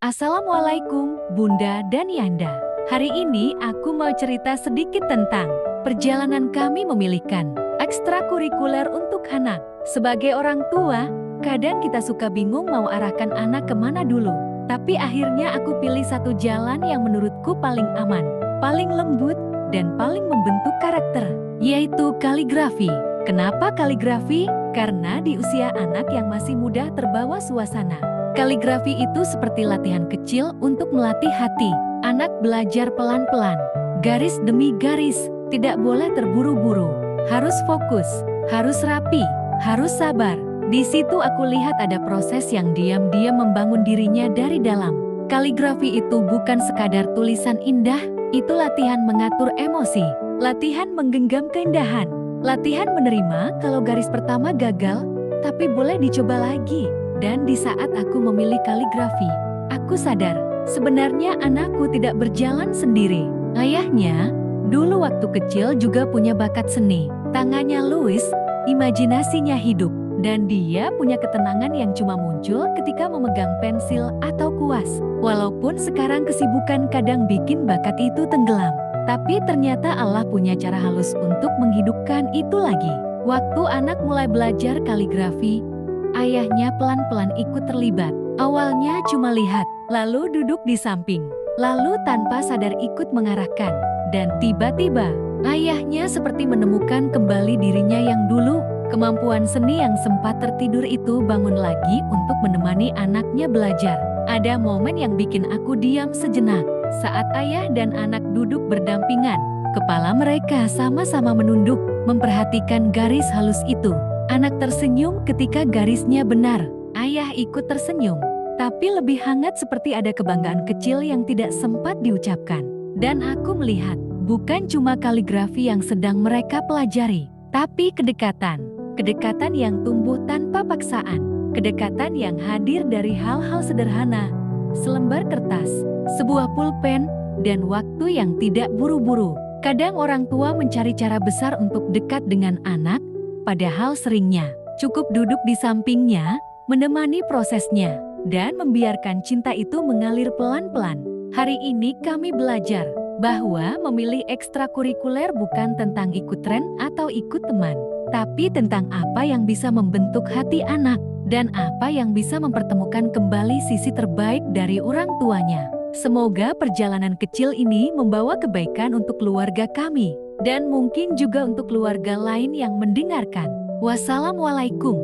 Assalamualaikum Bunda dan Yanda. Hari ini aku mau cerita sedikit tentang perjalanan kami memilihkan ekstrakurikuler untuk anak. Sebagai orang tua, kadang kita suka bingung mau arahkan anak kemana dulu. Tapi akhirnya aku pilih satu jalan yang menurutku paling aman, paling lembut, dan paling membentuk karakter, yaitu kaligrafi. Kenapa kaligrafi? Karena di usia anak yang masih muda terbawa suasana. Kaligrafi itu seperti latihan kecil untuk melatih hati. Anak belajar pelan-pelan, garis demi garis, tidak boleh terburu-buru. Harus fokus, harus rapi, harus sabar. Di situ aku lihat ada proses yang diam-diam membangun dirinya dari dalam. Kaligrafi itu bukan sekadar tulisan indah, itu latihan mengatur emosi, latihan menggenggam keindahan, latihan menerima kalau garis pertama gagal, tapi boleh dicoba lagi. Dan di saat aku memilih kaligrafi, aku sadar, sebenarnya anakku tidak berjalan sendiri. Ayahnya, dulu waktu kecil juga punya bakat seni. Tangannya luwes, imajinasinya hidup, dan dia punya ketenangan yang cuma muncul ketika memegang pensil atau kuas. Walaupun sekarang kesibukan kadang bikin bakat itu tenggelam, tapi ternyata Allah punya cara halus untuk menghidupkan itu lagi. Waktu anak mulai belajar kaligrafi, ayahnya pelan-pelan ikut terlibat. Awalnya cuma lihat, lalu duduk di samping, lalu tanpa sadar ikut mengarahkan. Dan tiba-tiba, ayahnya seperti menemukan kembali dirinya yang dulu. Kemampuan seni yang sempat tertidur itu bangun lagi untuk menemani anaknya belajar. Ada momen yang bikin aku diam sejenak. Saat ayah dan anak duduk berdampingan, kepala mereka sama-sama menunduk, memperhatikan garis halus itu. Anak tersenyum ketika garisnya benar. Ayah ikut tersenyum, tapi lebih hangat seperti ada kebanggaan kecil yang tidak sempat diucapkan. Dan aku melihat, bukan cuma kaligrafi yang sedang mereka pelajari, tapi kedekatan. Kedekatan yang tumbuh tanpa paksaan. Kedekatan yang hadir dari hal-hal sederhana. Selembar kertas, sebuah pulpen, dan waktu yang tidak buru-buru. Kadang orang tua mencari cara besar untuk dekat dengan anak, padahal seringnya cukup duduk di sampingnya, menemani prosesnya, dan membiarkan cinta itu mengalir pelan-pelan. Hari ini kami belajar bahwa memilih ekstrakurikuler bukan tentang ikut tren atau ikut teman, tapi tentang apa yang bisa membentuk hati anak, dan apa yang bisa mempertemukan kembali sisi terbaik dari orang tuanya. Semoga perjalanan kecil ini membawa kebaikan untuk keluarga kami, dan mungkin juga untuk keluarga lain yang mendengarkan. Wassalamualaikum.